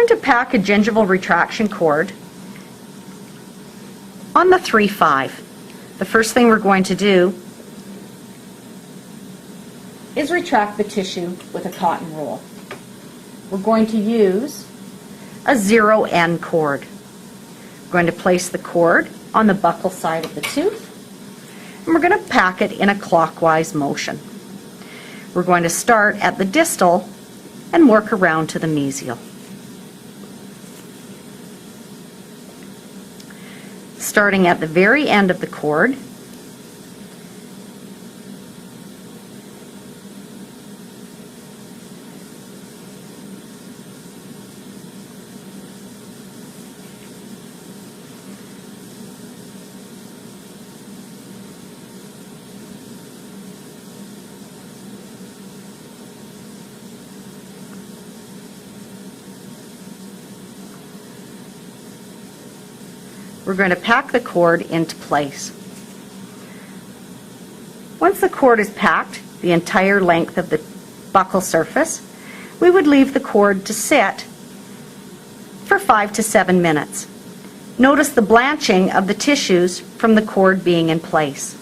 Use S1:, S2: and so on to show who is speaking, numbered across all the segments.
S1: going to pack a gingival retraction cord on the 3/5. The first thing we're going to do is retract the tissue with a cotton roll. We're going to use a 0N cord. We're going to place the cord on the buccal side of the tooth, and we're going to pack it in a clockwise motion. We're going to start at the distal and work around to the mesial. Starting at the very end of the cord, we're going to pack the cord into place. Once the cord is packed the entire length of the buccal surface, we would leave the cord to sit for 5 to 7 minutes. Notice the blanching of the tissues from the cord being in place.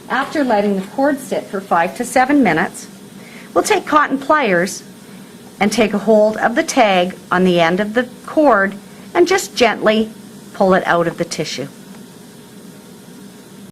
S1: After letting the cord sit for 5 to 7 minutes, we'll take cotton pliers and take a hold of the tag on the end of the cord and just gently pull it out of the tissue.